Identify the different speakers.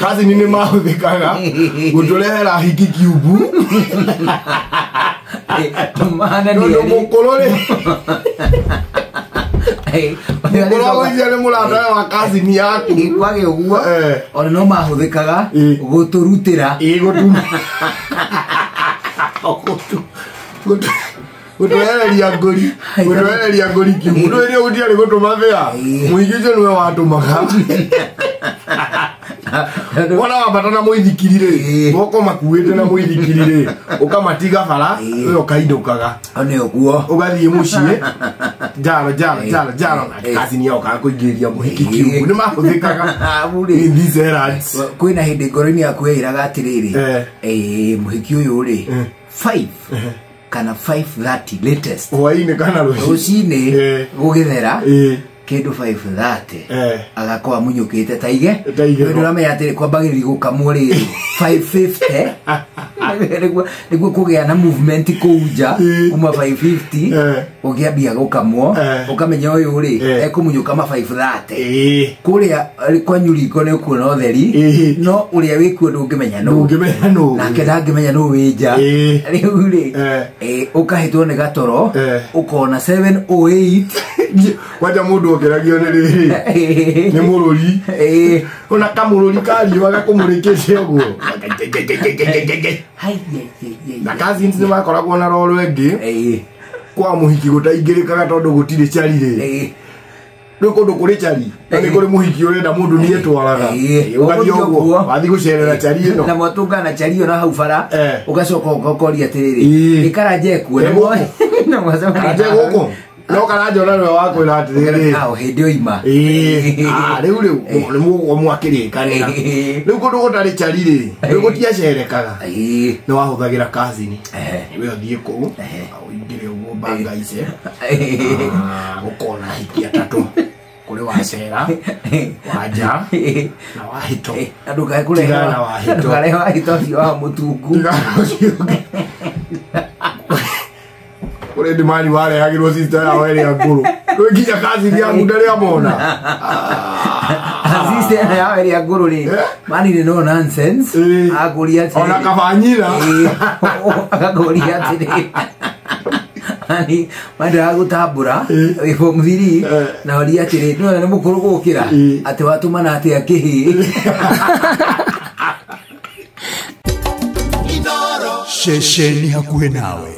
Speaker 1: kazi nini mahuthikaga gutulehera hiki kiubu
Speaker 2: mana ni
Speaker 1: mukolole mukolo wizale mulata wa kazi ni yaku
Speaker 2: kwage uguo ona no mahuthikaga guturutira
Speaker 1: gutwereria ngori kiubu ndio ile utiari gutumavia muigijo niwe watumaga wala wabatana muithikirire boko makuite na muithikirire ukamatiga bara uyo kaidukaga
Speaker 2: ane oguo
Speaker 1: ugathie mucie jaro kazi ni yoka kuingiria muhiki kiubu ni mahuthikaga in these eras
Speaker 2: kwina hindi ngoroni yaku iraga atiriri muhiki uyu ri 5 kana 5:30 latest
Speaker 1: waine kana
Speaker 2: rucine gugithera kindu 5:30 agakorwa munyukite taige ndu ramenya atiri kwambagiriri gukamwo riri 5:50 niguo kugia na movement kuja kuma 5:50 ugiambia gukamwo ukamenya uyu ri ekumunyuka ma 5:30 kuria kwa nyuriko ni ukuona utheri no uria wikuo ndungimenya no nake ndangimenya no winja riu ri ukahitwo ni gatoro ukona 7:08
Speaker 1: kwaja mundu ogeragio ni riri ni mururi ona kamururi kariwa gakumurikije uguo na kazi nzi makoragwo na roro engi kwa muhiki gutaingirikaga tondu gutire chari ri ndukundu kuri chari ni kuri muhiki urenda mundu ni etwaraga ugathio uguo wathi gucerera chari ino
Speaker 2: na mwatunga na chari ino hau bara ugacoka ukoria atiriri ikaraje kuo na mwasema
Speaker 1: aje guko no karaje ona we wako ira atiriri
Speaker 2: hindi oima
Speaker 1: riu ni mwakirikanira riu kundu gutari chari ri riu gutiacerekaga ni wahuthagira kazi ni we uthie ku uingire uguo banga ice ukona hiki atatu kuri wacera waja na wahito
Speaker 2: andu gae kureha na wahito gare wahito cio wa mutungu kuri
Speaker 1: ndimani wale agirwo sister ya wale ya nguru nginya kazi ya muda ria mona
Speaker 2: sister ya wale ya nguru ri mani ni no nonsense aguria ati
Speaker 1: ona kabanyira
Speaker 2: akaguria ati ani madara gutambura iko mthiri na oria ati no ni mukuru gukira ati watumana ati akihi
Speaker 3: shesheni hakuhe nawe.